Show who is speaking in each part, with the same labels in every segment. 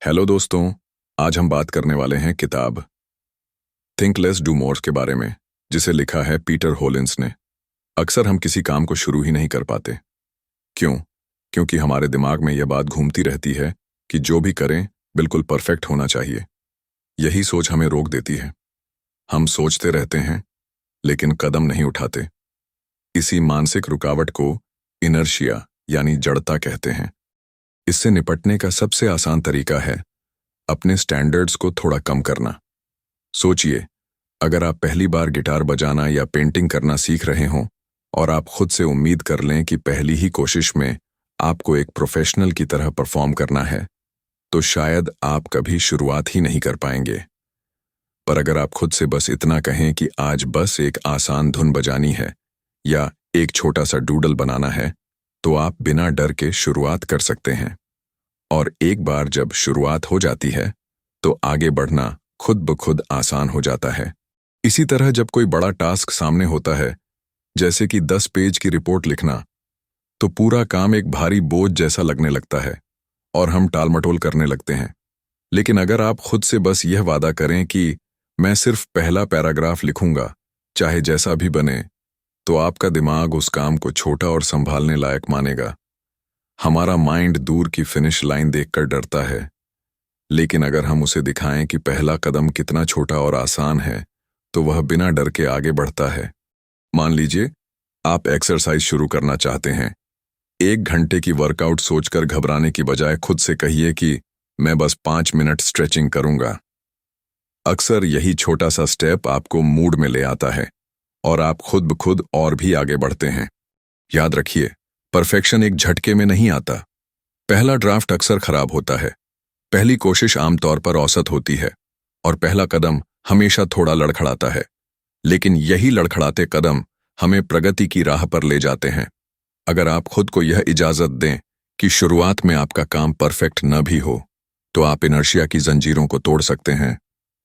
Speaker 1: Hello दोस्तों। आज हम बात करने वाले हैं किताब थिंक लेस डू मोर के बारे में, जिसे लिखा है पीटर होलिंस ने। अक्सर हम किसी काम को शुरू ही नहीं कर पाते। क्यों? क्योंकि हमारे दिमाग में यह बात घूमती रहती है कि जो भी करें बिल्कुल परफेक्ट होना चाहिए। यही सोच हमें रोक देती है। हम सोचते रहते हैं लेकिन कदम नहीं उठाते। इसी मानसिक रुकावट को इनर्शिया यानी जड़ता कहते हैं। इससे निपटने का सबसे आसान तरीका है अपने स्टैंडर्ड्स को थोड़ा कम करना। सोचिए, अगर आप पहली बार गिटार बजाना या पेंटिंग करना सीख रहे हों और आप खुद से उम्मीद कर लें कि पहली ही कोशिश में आपको एक प्रोफेशनल की तरह परफॉर्म करना है, तो शायद आप कभी शुरुआत ही नहीं कर पाएंगे। पर अगर आप खुद से बस इतना कहें कि आज बस एक आसान धुन बजानी है या एक छोटा सा डूडल बनाना है, तो आप बिना डर के शुरुआत कर सकते हैं। और एक बार जब शुरुआत हो जाती है तो आगे बढ़ना खुद ब खुद आसान हो जाता है। इसी तरह जब कोई बड़ा टास्क सामने होता है, जैसे कि 10 पेज की रिपोर्ट लिखना, तो पूरा काम एक भारी बोझ जैसा लगने लगता है और हम टालमटोल करने लगते हैं। लेकिन अगर आप खुद से बस यह वादा करें कि मैं सिर्फ पहला पैराग्राफ लिखूंगा, चाहे जैसा भी बने, तो आपका दिमाग उस काम को छोटा और संभालने लायक मानेगा। हमारा माइंड दूर की फिनिश लाइन देखकर डरता है, लेकिन अगर हम उसे दिखाएं कि पहला कदम कितना छोटा और आसान है, तो वह बिना डर के आगे बढ़ता है। मान लीजिए आप एक्सरसाइज शुरू करना चाहते हैं। 1 घंटे की वर्कआउट सोचकर घबराने की बजाय खुद से कहिए कि मैं बस 5 मिनट स्ट्रेचिंग करूंगा। अक्सर यही छोटा सा स्टेप आपको मूड में ले आता है और आप खुद ब खुद और भी आगे बढ़ते हैं। याद रखिए, परफेक्शन एक झटके में नहीं आता। पहला ड्राफ्ट अक्सर खराब होता है, पहली कोशिश आमतौर पर औसत होती है और पहला कदम हमेशा थोड़ा लड़खड़ाता है। लेकिन यही लड़खड़ाते कदम हमें प्रगति की राह पर ले जाते हैं। अगर आप खुद को यह इजाजत दें कि शुरुआत में आपका काम परफेक्ट न भी हो, तो आप इनर्शिया की जंजीरों को तोड़ सकते हैं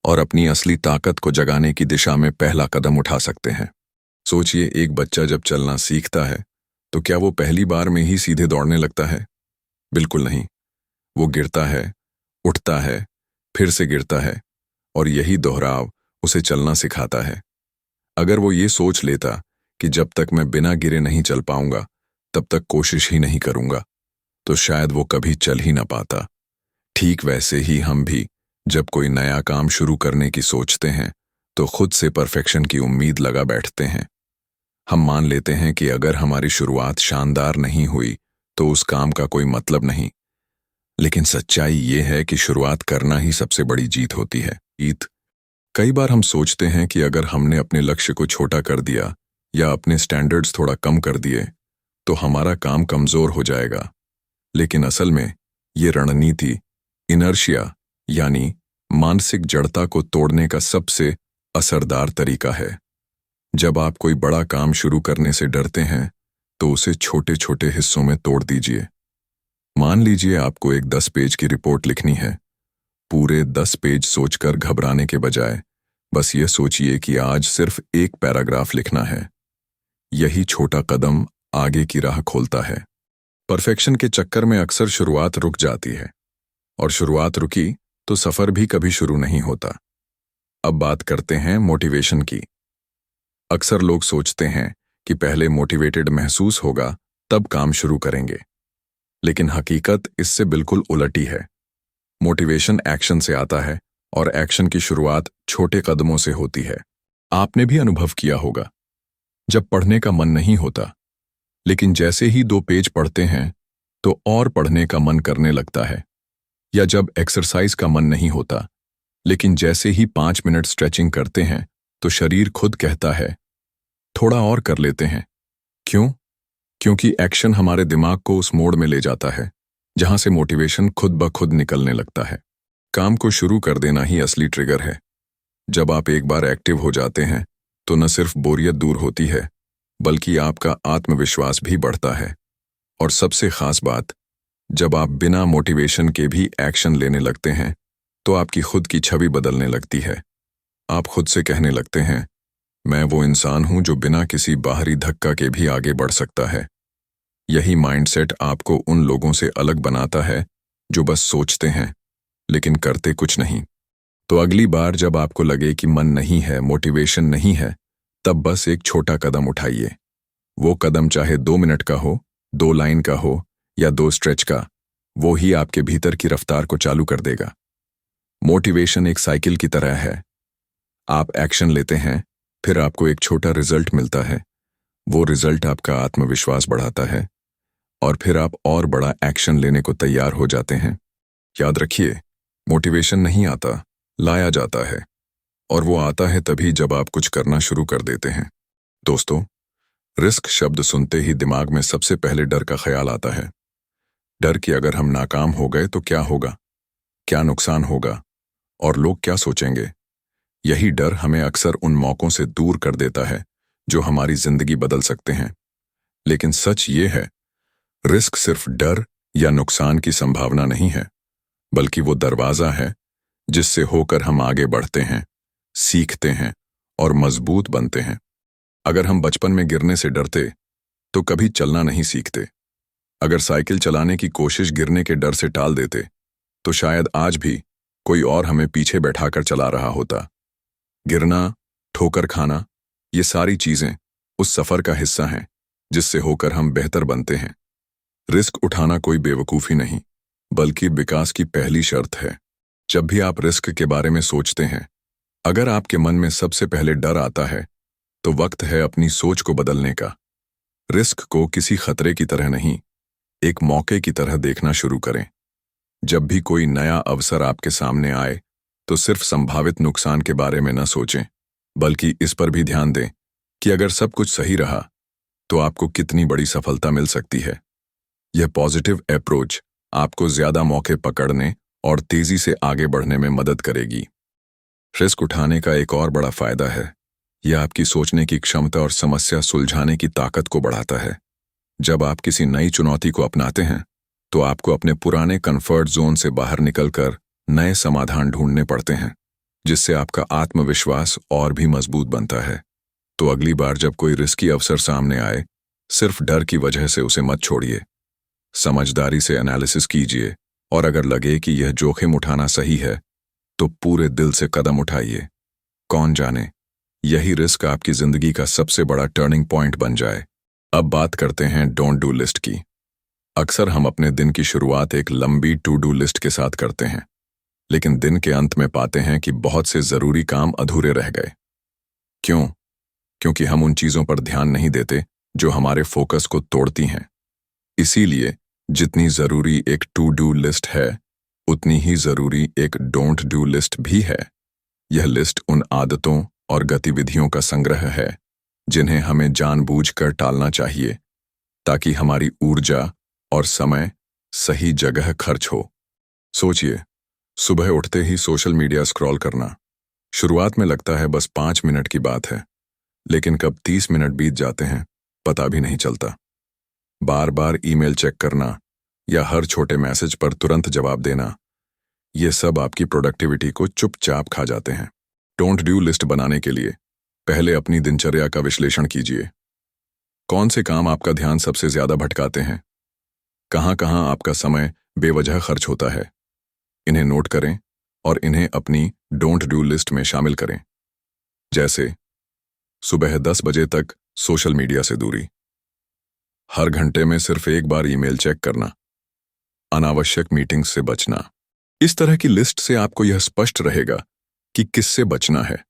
Speaker 1: और अपनी असली ताकत को जगाने की दिशा में पहला कदम उठा सकते हैं। सोचिए, एक बच्चा जब चलना सीखता है तो क्या वो पहली बार में ही सीधे दौड़ने लगता है? बिल्कुल नहीं। वो गिरता है, उठता है, फिर से गिरता है और यही दोहराव उसे चलना सिखाता है। अगर वो ये सोच लेता कि जब तक मैं बिना गिरे नहीं चल पाऊंगा तब तक कोशिश ही नहीं करूंगा, तो शायद वो कभी चल ही ना पाता। ठीक वैसे ही हम भी जब कोई नया काम शुरू करने की सोचते हैं तो खुद से परफेक्शन की उम्मीद लगा बैठते हैं। हम मान लेते हैं कि अगर हमारी शुरुआत शानदार नहीं हुई तो उस काम का कोई मतलब नहीं। लेकिन सच्चाई ये है कि शुरुआत करना ही सबसे बड़ी जीत होती है। कई बार हम सोचते हैं कि अगर हमने अपने लक्ष्य को छोटा कर दिया या अपने स्टैंडर्ड्स थोड़ा कम कर दिए तो हमारा काम कमजोर हो जाएगा। लेकिन असल में ये रणनीति इनर्शिया यानी मानसिक जड़ता को तोड़ने का सबसे असरदार तरीका है। जब आप कोई बड़ा काम शुरू करने से डरते हैं तो उसे छोटे छोटे हिस्सों में तोड़ दीजिए। मान लीजिए आपको एक 10 पेज की रिपोर्ट लिखनी है। पूरे 10 पेज सोचकर घबराने के बजाय बस ये सोचिए कि आज सिर्फ एक पैराग्राफ लिखना है। यही छोटा कदम आगे की राह खोलता है। परफेक्शन के चक्कर में अक्सर शुरुआत रुक जाती है और शुरुआत रुकी तो सफर भी कभी शुरू नहीं होता। अब बात करते हैं मोटिवेशन की। अक्सर लोग सोचते हैं कि पहले मोटिवेटेड महसूस होगा तब काम शुरू करेंगे, लेकिन हकीकत इससे बिल्कुल उलटी है। मोटिवेशन एक्शन से आता है और एक्शन की शुरुआत छोटे कदमों से होती है। आपने भी अनुभव किया होगा, जब पढ़ने का मन नहीं होता, लेकिन जैसे ही 2 पेज पढ़ते हैं तो और पढ़ने का मन करने लगता है। या जब एक्सरसाइज का मन नहीं होता, लेकिन जैसे ही 5 मिनट स्ट्रेचिंग करते हैं तो शरीर खुद कहता है थोड़ा और कर लेते हैं। क्यों? क्योंकि एक्शन हमारे दिमाग को उस मोड में ले जाता है जहां से मोटिवेशन खुद ब खुद निकलने लगता है। काम को शुरू कर देना ही असली ट्रिगर है। जब आप एक बार एक्टिव हो जाते हैं तो न सिर्फ बोरियत दूर होती है, बल्कि आपका आत्मविश्वास भी बढ़ता है। और सबसे खास बात, जब आप बिना मोटिवेशन के भी एक्शन लेने लगते हैं तो आपकी खुद की छवि बदलने लगती है। आप खुद से कहने लगते हैं, मैं वो इंसान हूं जो बिना किसी बाहरी धक्का के भी आगे बढ़ सकता है। यही माइंडसेट आपको उन लोगों से अलग बनाता है जो बस सोचते हैं, लेकिन करते कुछ नहीं। तो अगली बार जब आपको लगे कि मन नहीं है, मोटिवेशन नहीं है, तब बस एक छोटा कदम उठाइए। वो कदम चाहे 2 मिनट का हो, 2 लाइन का हो या 2 स्ट्रेच का, वो ही आपके भीतर की रफ्तार को चालू कर देगा। मोटिवेशन एक साइकिल की तरह है। आप एक्शन लेते हैं, फिर आपको एक छोटा रिजल्ट मिलता है। वो रिजल्ट आपका आत्मविश्वास बढ़ाता है और फिर आप और बड़ा एक्शन लेने को तैयार हो जाते हैं। याद रखिए, मोटिवेशन नहीं आता, लाया जाता है, और वो आता है तभी जब आप कुछ करना शुरू कर देते हैं। दोस्तों, रिस्क शब्द सुनते ही दिमाग में सबसे पहले डर का ख्याल आता है। डर कि अगर हम नाकाम हो गए तो क्या होगा, क्या नुकसान होगा और लोग क्या सोचेंगे। यही डर हमें अक्सर उन मौकों से दूर कर देता है जो हमारी जिंदगी बदल सकते हैं। लेकिन सच ये है, रिस्क सिर्फ डर या नुकसान की संभावना नहीं है, बल्कि वो दरवाजा है जिससे होकर हम आगे बढ़ते हैं, सीखते हैं और मजबूत बनते हैं। अगर हम बचपन में गिरने से डरते तो कभी चलना नहीं सीखते। अगर साइकिल चलाने की कोशिश गिरने के डर से टाल देते तो शायद आज भी कोई और हमें पीछे बैठाकर चला रहा होता। गिरना, ठोकर खाना, ये सारी चीजें उस सफर का हिस्सा हैं जिससे होकर हम बेहतर बनते हैं। रिस्क उठाना कोई बेवकूफी नहीं, बल्कि विकास की पहली शर्त है। जब भी आप रिस्क के बारे में सोचते हैं, अगर आपके मन में सबसे पहले डर आता है, तो वक्त है अपनी सोच को बदलने का। रिस्क को किसी खतरे की तरह नहीं, एक मौके की तरह देखना शुरू करें। जब भी कोई नया अवसर आपके सामने आए, तो सिर्फ संभावित नुकसान के बारे में न सोचें, बल्कि इस पर भी ध्यान दें कि अगर सब कुछ सही रहा, तो आपको कितनी बड़ी सफलता मिल सकती है। यह पॉजिटिव अप्रोच आपको ज्यादा मौके पकड़ने और तेजी से आगे बढ़ने में मदद करेगी। रिस्क उठाने का एक और बड़ा फायदा है, यह आपकी सोचने की क्षमता और समस्या सुलझाने की ताकत को बढ़ाता है। जब आप किसी नई चुनौती को अपनाते हैं, तो आपको अपने पुराने कंफर्ट जोन से बाहर निकलकर नए समाधान ढूंढने पड़ते हैं, जिससे आपका आत्मविश्वास और भी मजबूत बनता है। तो अगली बार जब कोई रिस्की अवसर सामने आए, सिर्फ डर की वजह से उसे मत छोड़िए। समझदारी से एनालिसिस कीजिए और अगर लगे कि यह जोखिम उठाना सही है, तो पूरे दिल से कदम उठाइए। कौन जाने, यही रिस्क आपकी जिंदगी का सबसे बड़ा टर्निंग पॉइंट बन जाए। अब बात करते हैं डोंट डू लिस्ट की। अक्सर हम अपने दिन की शुरुआत एक लंबी टू डू लिस्ट के साथ करते हैं, लेकिन दिन के अंत में पाते हैं कि बहुत से जरूरी काम अधूरे रह गए। क्यों? क्योंकि हम उन चीजों पर ध्यान नहीं देते जो हमारे फोकस को तोड़ती हैं। इसीलिए जितनी जरूरी एक टू डू लिस्ट है, उतनी ही जरूरी एक डोंट डू लिस्ट भी है। यह लिस्ट उन आदतों और गतिविधियों का संग्रह है जिन्हें हमें जानबूझकर टालना चाहिए, ताकि हमारी ऊर्जा और समय सही जगह खर्च हो। सोचिए, सुबह उठते ही सोशल मीडिया स्क्रॉल करना। शुरुआत में लगता है बस 5 मिनट की बात है, लेकिन कब 30 मिनट बीत जाते हैं पता भी नहीं चलता। बार बार ईमेल चेक करना या हर छोटे मैसेज पर तुरंत जवाब देना, ये सब आपकी प्रोडक्टिविटी को चुपचाप खा जाते हैं। डोंट डू लिस्ट बनाने के लिए पहले अपनी दिनचर्या का विश्लेषण कीजिए। कौन से काम आपका ध्यान सबसे ज्यादा भटकाते हैं? कहाँ-कहाँ आपका समय बेवजह खर्च होता है? इन्हें नोट करें और इन्हें अपनी डोंट डू लिस्ट में शामिल करें। जैसे सुबह 10 बजे तक सोशल मीडिया से दूरी, हर घंटे में सिर्फ एक बार ईमेल चेक करना, अनावश्यक मीटिंग्स से बचना। इस तरह की लिस्ट से आपको यह स्पष्ट रहेगा कि किससे बचना है,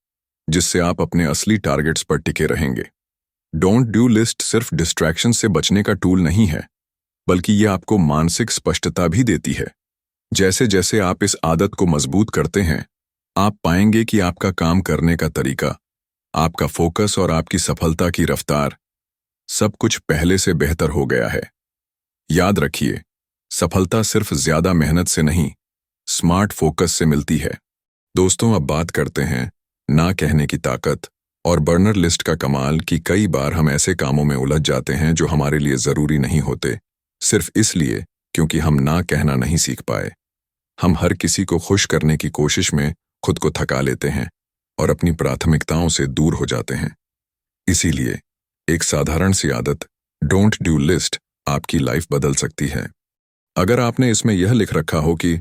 Speaker 1: जिससे आप अपने असली टारगेट्स पर टिके रहेंगे। डोंट डू लिस्ट सिर्फ डिस्ट्रैक्शन से बचने का टूल नहीं है, बल्कि यह आपको मानसिक स्पष्टता भी देती है। जैसे जैसे आप इस आदत को मजबूत करते हैं, आप पाएंगे कि आपका काम करने का तरीका, आपका फोकस और आपकी सफलता की रफ्तार, सब कुछ पहले से बेहतर हो गया है। याद रखिए, सफलता सिर्फ ज्यादा मेहनत से नहीं, स्मार्ट फोकस से मिलती है। दोस्तों, अब बात करते हैं ना कहने की ताकत और बर्नर लिस्ट का कमाल कि कई बार हम ऐसे कामों में उलझ जाते हैं जो हमारे लिए जरूरी नहीं होते, सिर्फ इसलिए क्योंकि हम ना कहना नहीं सीख पाए। हम हर किसी को खुश करने की कोशिश में खुद को थका लेते हैं और अपनी प्राथमिकताओं से दूर हो जाते हैं। इसीलिए एक साधारण सी आदत, डोंट डू लिस्ट, आपकी लाइफ बदल सकती है। अगर आपने इसमें यह लिख रखा हो कि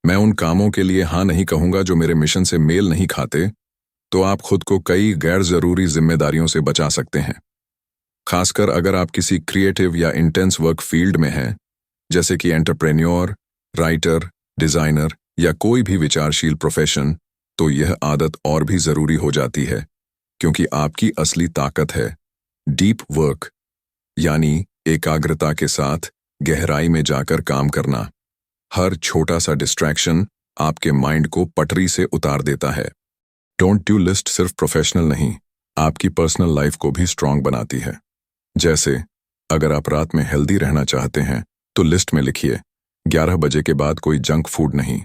Speaker 1: मैं उन कामों के लिए हाँ नहीं कहूंगा जो मेरे मिशन से मेल नहीं खाते, तो आप खुद को कई गैर जरूरी जिम्मेदारियों से बचा सकते हैं। खासकर अगर आप किसी क्रिएटिव या इंटेंस वर्क फील्ड में हैं, जैसे कि एंटरप्रेन्योर, राइटर, डिजाइनर या कोई भी विचारशील प्रोफेशन, तो यह आदत और भी जरूरी हो जाती है, क्योंकि आपकी असली ताकत है डीप वर्क, यानी एकाग्रता के साथ गहराई में जाकर काम करना। हर छोटा सा डिस्ट्रैक्शन आपके माइंड को पटरी से उतार देता है। डोंट डू लिस्ट सिर्फ प्रोफेशनल नहीं, आपकी पर्सनल लाइफ को भी स्ट्रांग बनाती है। जैसे अगर आप रात में हेल्दी रहना चाहते हैं तो लिस्ट में लिखिए 11 बजे के बाद कोई जंक फूड नहीं।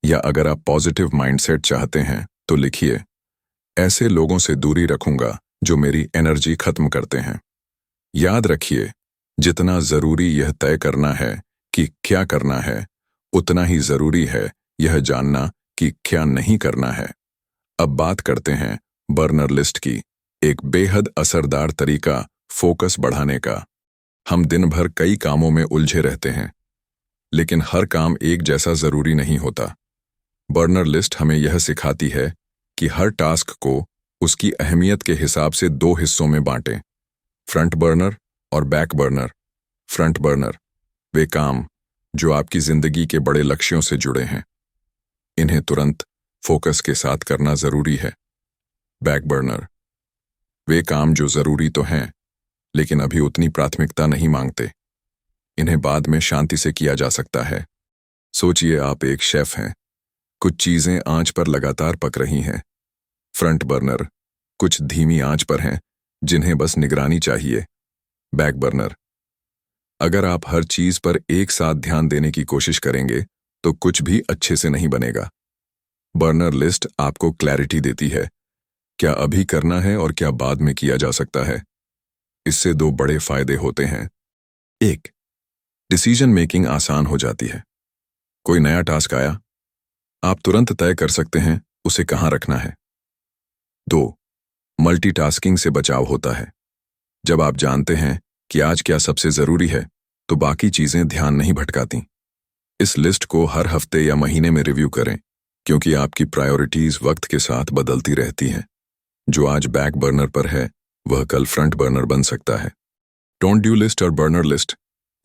Speaker 1: या अगर आप पॉजिटिव माइंडसेट चाहते हैं तो लिखिए ऐसे लोगों से दूरी रखूंगा जो मेरी एनर्जी खत्म करते हैं। याद रखिए, जितना जरूरी यह तय करना है कि क्या करना है, उतना ही जरूरी है यह जानना कि क्या नहीं करना है। अब बात करते हैं बर्नर लिस्ट की, एक बेहद असरदार तरीका फोकस बढ़ाने का। हम दिन भर कई कामों में उलझे रहते हैं, लेकिन हर काम एक जैसा जरूरी नहीं होता। बर्नर लिस्ट हमें यह सिखाती है कि हर टास्क को उसकी अहमियत के हिसाब से 2 हिस्सों में बांटें, फ्रंट बर्नर और बैक बर्नर। फ्रंट बर्नर वे काम जो आपकी जिंदगी के बड़े लक्ष्यों से जुड़े हैं, इन्हें तुरंत फोकस के साथ करना जरूरी है। बैक बर्नर वे काम जो जरूरी तो हैं, लेकिन अभी उतनी प्राथमिकता नहीं मांगते, इन्हें बाद में शांति से किया जा सकता है। सोचिए आप एक शेफ हैं, कुछ चीजें आंच पर लगातार पक रही हैं। फ्रंट बर्नर कुछ धीमी आंच पर हैं, जिन्हें बस निगरानी चाहिए। बैक बर्नर अगर आप हर चीज पर एक साथ ध्यान देने की कोशिश करेंगे तो कुछ भी अच्छे से नहीं बनेगा। बर्नर लिस्ट आपको क्लैरिटी देती है, क्या अभी करना है और क्या बाद में किया जा सकता है। इससे 2 बड़े फायदे होते हैं। 1, डिसीजन मेकिंग आसान हो जाती है। कोई नया टास्क आया, आप तुरंत तय कर सकते हैं उसे कहाँ रखना है। 2, मल्टीटास्किंग से बचाव होता है। जब आप जानते हैं कि आज क्या सबसे जरूरी है, तो बाकी चीजें ध्यान नहीं भटकाती। इस लिस्ट को हर हफ्ते या महीने में रिव्यू करें, क्योंकि आपकी प्रायोरिटीज वक्त के साथ बदलती रहती हैं। जो आज बैक बर्नर पर है, वह कल फ्रंट बर्नर बन सकता है। डोंट डू लिस्ट और बर्नर लिस्ट,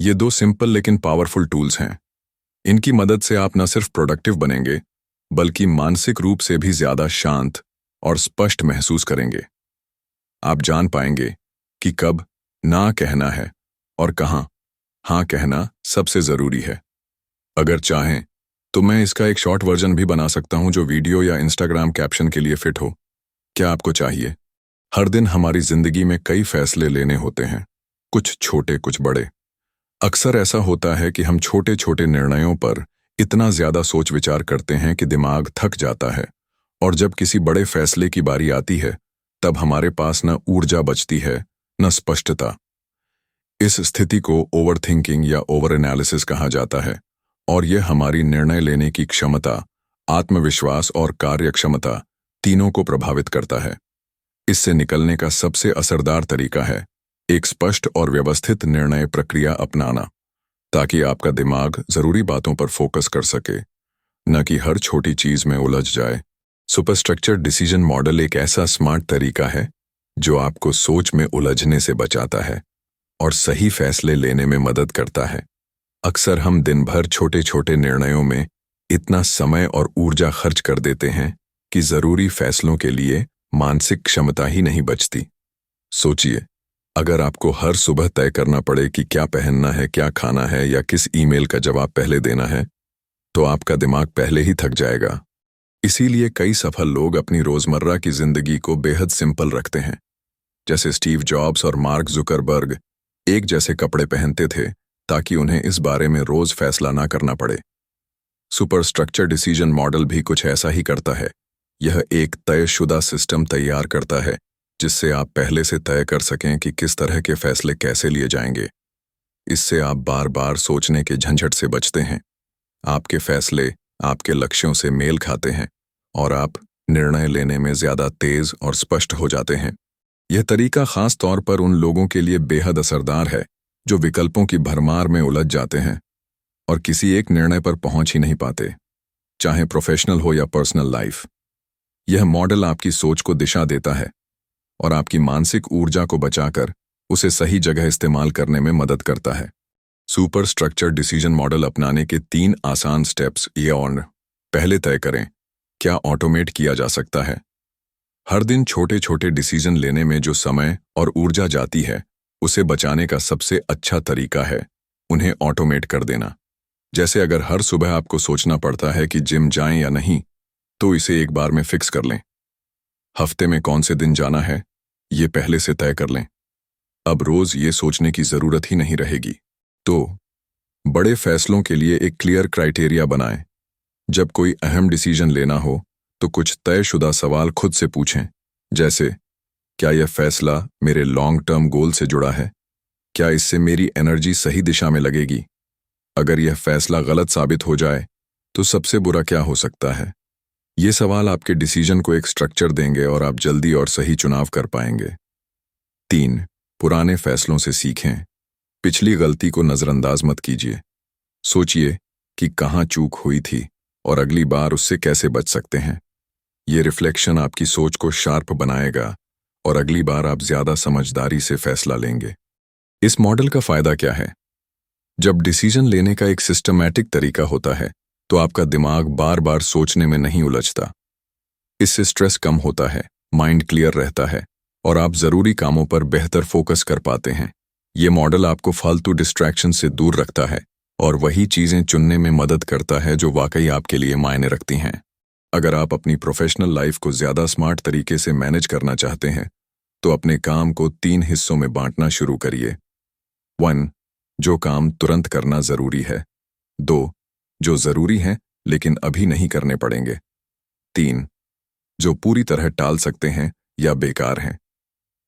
Speaker 1: ये 2 सिंपल लेकिन पावरफुल टूल्स हैं। इनकी मदद से आप न सिर्फ प्रोडक्टिव बनेंगे, बल्कि मानसिक रूप से भी ज्यादा शांत और स्पष्ट महसूस करेंगे। आप जान पाएंगे कि कब ना कहना है और कहाँ हाँ कहना सबसे जरूरी है। अगर चाहें तो मैं इसका एक शॉर्ट वर्जन भी बना सकता हूं जो वीडियो या इंस्टाग्राम कैप्शन के लिए फिट हो। क्या आपको चाहिए? हर दिन हमारी जिंदगी में कई फैसले लेने होते हैं, कुछ छोटे कुछ बड़े। अक्सर ऐसा होता है कि हम छोटे छोटे निर्णयों पर इतना ज्यादा सोच विचार करते हैं कि दिमाग थक जाता है, और जब किसी बड़े फैसले की बारी आती है, तब हमारे पास न ऊर्जा बचती है न स्पष्टता। इस स्थिति को ओवरथिंकिंग या ओवर एनालिसिस कहा जाता है, और यह हमारी निर्णय लेने की क्षमता, आत्मविश्वास और कार्यक्षमता तीनों को प्रभावित करता है। इससे निकलने का सबसे असरदार तरीका है एक स्पष्ट और व्यवस्थित निर्णय प्रक्रिया अपनाना, ताकि आपका दिमाग जरूरी बातों पर फोकस कर सके, न कि हर छोटी चीज में उलझ जाए। सुपरस्ट्रक्चर डिसीजन मॉडल एक ऐसा स्मार्ट तरीका है जो आपको सोच में उलझने से बचाता है और सही फैसले लेने में मदद करता है। अक्सर हम दिन भर छोटे छोटे निर्णयों में इतना समय और ऊर्जा खर्च कर देते हैं कि जरूरी फैसलों के लिए मानसिक क्षमता ही नहीं बचती। सोचिए, अगर आपको हर सुबह तय करना पड़े कि क्या पहनना है, क्या खाना है या किस ईमेल का जवाब पहले देना है, तो आपका दिमाग पहले ही थक जाएगा। इसीलिए कई सफल लोग अपनी रोजमर्रा की जिंदगी को बेहद सिंपल रखते हैं। जैसे स्टीव जॉब्स और मार्क जुकरबर्ग एक जैसे कपड़े पहनते थे ताकि उन्हें इस बारे में रोज फैसला ना करना पड़े। सुपरस्ट्रक्चर डिसीजन मॉडल भी कुछ ऐसा ही करता है। यह एक तयशुदा सिस्टम तैयार करता है जिससे आप पहले से तय कर सकें कि किस तरह के फैसले कैसे लिए जाएंगे। इससे आप बार बार सोचने के झंझट से बचते हैं, आपके फैसले आपके लक्ष्यों से मेल खाते हैं और आप निर्णय लेने में ज्यादा तेज और स्पष्ट हो जाते हैं। यह तरीका खास तौर पर उन लोगों के लिए बेहद असरदार है जो विकल्पों की भरमार में उलझ जाते हैं। और किसी एक निर्णय पर पहुंच ही नहीं पाते, चाहे प्रोफेशनल हो या पर्सनल लाइफ। यह मॉडल आपकी सोच को दिशा देता है और आपकी मानसिक ऊर्जा को बचाकर उसे सही जगह इस्तेमाल करने में मदद करता है। सुपर स्ट्रक्चर डिसीजन मॉडल अपनाने के 3 आसान स्टेप्स ये और पहले तय करें, क्या ऑटोमेट किया जा सकता है। हर दिन छोटे छोटे डिसीजन लेने में जो समय और ऊर्जा जाती है, उसे बचाने का सबसे अच्छा तरीका है उन्हें ऑटोमेट कर देना। जैसे अगर हर सुबह आपको सोचना पड़ता है कि जिम जाएं या नहीं, तो इसे एक बार में फिक्स कर लें। हफ्ते में कौन से दिन जाना है, ये पहले से तय कर लें। अब रोज ये सोचने की जरूरत ही नहीं रहेगी। तो बड़े फैसलों के लिए एक क्लियर क्राइटेरिया बनाएं। जब कोई अहम डिसीजन लेना हो तो कुछ तयशुदा सवाल खुद से पूछें, जैसे क्या यह फैसला मेरे लॉन्ग टर्म गोल से जुड़ा है? क्या इससे मेरी एनर्जी सही दिशा में लगेगी? अगर यह फैसला गलत साबित हो जाए तो सबसे बुरा क्या हो सकता है? ये सवाल आपके डिसीजन को एक स्ट्रक्चर देंगे और आप जल्दी और सही चुनाव कर पाएंगे। 3. पुराने फैसलों से सीखें। पिछली गलती को नजरअंदाज मत कीजिए। सोचिए कि कहाँ चूक हुई थी और अगली बार उससे कैसे बच सकते हैं। ये रिफ्लेक्शन आपकी सोच को शार्प बनाएगा और अगली बार आप ज्यादा समझदारी से फैसला लेंगे। इस मॉडल का फायदा क्या है? जब डिसीजन लेने का एक सिस्टमैटिक तरीका होता है तो आपका दिमाग बार बार सोचने में नहीं उलझता। इससे स्ट्रेस कम होता है, माइंड क्लियर रहता है और आप जरूरी कामों पर बेहतर फोकस कर पाते हैं। ये मॉडल आपको फालतू डिस्ट्रैक्शन से दूर रखता है और वही चीजें चुनने में मदद करता है जो वाकई आपके लिए मायने रखती हैं। अगर आप अपनी प्रोफेशनल लाइफ को ज्यादा स्मार्ट तरीके से मैनेज करना चाहते हैं तो अपने काम को 3 हिस्सों में बांटना शुरू करिए। 1. जो काम तुरंत करना जरूरी है। 2. जो जरूरी है लेकिन अभी नहीं करने पड़ेंगे। 3. जो पूरी तरह टाल सकते हैं या बेकार हैं।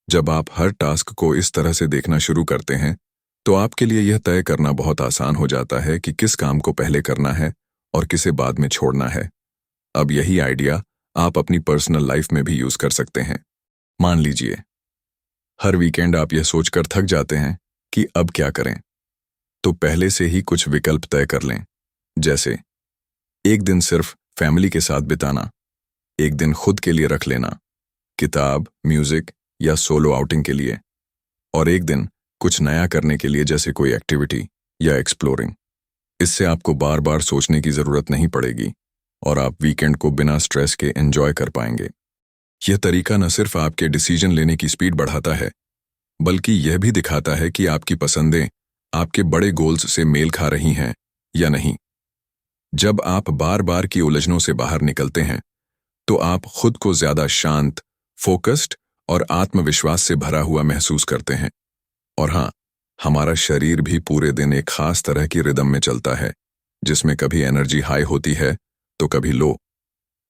Speaker 1: जब आप हर टास्क को इस तरह से देखना शुरू करते हैं तो आपके लिए यह तय करना बहुत आसान हो जाता है कि किस काम को पहले करना है और किसे बाद में छोड़ना है। अब यही आइडिया आप अपनी पर्सनल लाइफ में भी यूज कर सकते हैं। मान लीजिए हर वीकेंड आप यह सोचकर थक जाते हैं कि अब क्या करें, तो पहले से ही कुछ विकल्प तय कर लें, जैसे एक दिन सिर्फ फैमिली के साथ बिताना, एक दिन खुद के लिए रख लेना, किताब, म्यूजिक या सोलो आउटिंग के लिए, और एक दिन कुछ नया करने के लिए जैसे कोई एक्टिविटी या एक्सप्लोरिंग। इससे आपको बार बार सोचने की जरूरत नहीं पड़ेगी और आप वीकेंड को बिना स्ट्रेस के एंजॉय कर पाएंगे। यह तरीका न सिर्फ आपके डिसीजन लेने की स्पीड बढ़ाता है, बल्कि यह भी दिखाता है कि आपकी पसंदें आपके बड़े गोल्स से मेल खा रही हैं या नहीं। जब आप बार बार की उलझनों से बाहर निकलते हैं तो आप खुद को ज्यादा शांत, फोकस्ड और आत्मविश्वास से भरा हुआ महसूस करते हैं। और हाँ, हमारा शरीर भी पूरे दिन एक खास तरह की रिदम में चलता है, जिसमें कभी एनर्जी हाई होती है तो कभी लो।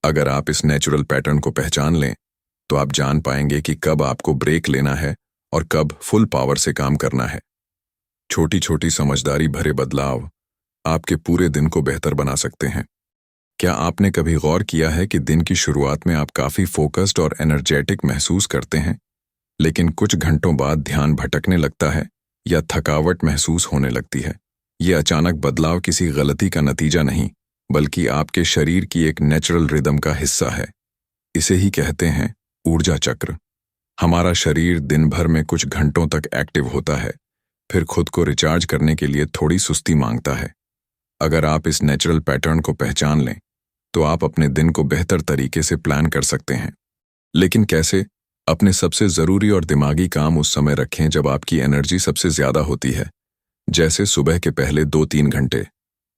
Speaker 1: अगर आप इस नेचुरल पैटर्न को पहचान लें तो आप जान पाएंगे कि कब आपको ब्रेक लेना है और कब फुल पावर से काम करना है। छोटी छोटी समझदारी भरे बदलाव आपके पूरे दिन को बेहतर बना सकते हैं। क्या आपने कभी गौर किया है कि दिन की शुरुआत में आप काफी फोकस्ड और एनर्जेटिक महसूस करते हैं, लेकिन कुछ घंटों बाद ध्यान भटकने लगता है या थकावट महसूस होने लगती है? ये अचानक बदलाव किसी गलती का नतीजा नहीं, बल्कि आपके शरीर की एक नेचुरल रिदम का हिस्सा है। इसे ही कहते हैं ऊर्जा चक्र। हमारा शरीर दिन भर में कुछ घंटों तक एक्टिव होता है, फिर खुद को रिचार्ज करने के लिए थोड़ी सुस्ती मांगता है। अगर आप इस नेचुरल पैटर्न को पहचान लें तो आप अपने दिन को बेहतर तरीके से प्लान कर सकते हैं। लेकिन कैसे? अपने सबसे जरूरी और दिमागी काम उस समय रखें जब आपकी एनर्जी सबसे ज्यादा होती है, जैसे सुबह के पहले 2-3 घंटे।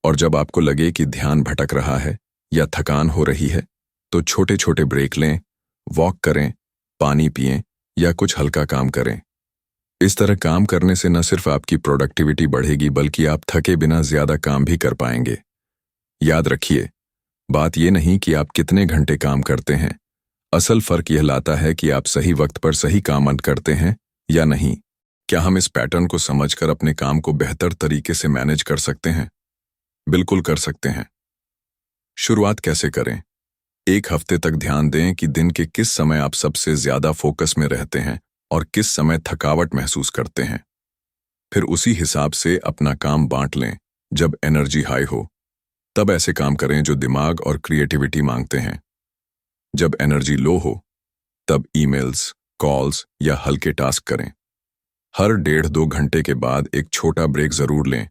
Speaker 1: और जब आपको लगे कि ध्यान भटक रहा है या थकान हो रही है तो छोटे छोटे ब्रेक लें, वॉक करें, पानी पिएं या कुछ हल्का काम करें। इस तरह काम करने से न सिर्फ आपकी प्रोडक्टिविटी बढ़ेगी, बल्कि आप थके बिना ज्यादा काम भी कर पाएंगे। याद रखिए, बात यह नहीं कि आप कितने घंटे काम करते हैं, असल फर्क यह लाता है कि आप सही वक्त पर सही काम करते हैं या नहीं। क्या हम इस पैटर्न को समझकर अपने काम को बेहतर तरीके से मैनेज कर सकते हैं? बिल्कुल कर सकते हैं। शुरुआत कैसे करें? एक हफ्ते तक ध्यान दें कि दिन के किस समय आप सबसे ज्यादा फोकस में रहते हैं और किस समय थकावट महसूस करते हैं। फिर उसी हिसाब से अपना काम बांट लें, जब एनर्जी हाई हो तब ऐसे काम करें जो दिमाग और क्रिएटिविटी मांगते हैं। जब एनर्जी लो हो तब ईमेल्स, कॉल्स या हल्के टास्क करें। हर 1.5-2 घंटे के बाद एक छोटा ब्रेक जरूर लें,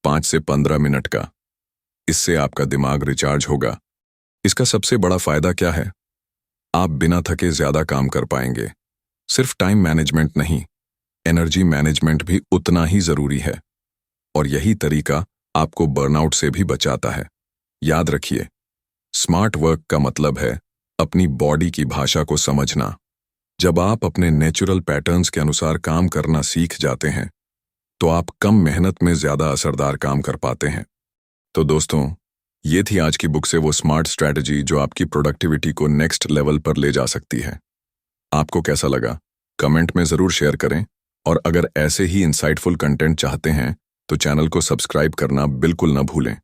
Speaker 1: 5 से 15 मिनट का। इससे आपका दिमाग रिचार्ज होगा। इसका सबसे बड़ा फायदा क्या है? आप बिना थके ज्यादा काम कर पाएंगे। सिर्फ टाइम मैनेजमेंट नहीं, एनर्जी मैनेजमेंट भी उतना ही जरूरी है। और यही तरीका आपको बर्नआउट से भी बचाता है। याद रखिए, स्मार्ट वर्क का मतलब है अपनी बॉडी की भाषा को समझना। जब आप अपने नेचुरल पैटर्न्स के अनुसार काम करना सीख जाते हैं, तो आप कम मेहनत में ज्यादा असरदार काम कर पाते हैं। तो दोस्तों, ये थी आज की बुक से वो स्मार्ट स्ट्रैटेजी जो आपकी प्रोडक्टिविटी को नेक्स्ट लेवल पर ले जा सकती है। आपको कैसा लगा? कमेंट में जरूर शेयर करें। और अगर ऐसे ही इंसाइटफुल कंटेंट चाहते हैं तो चैनल को सब्सक्राइब करना बिल्कुल न भूलें।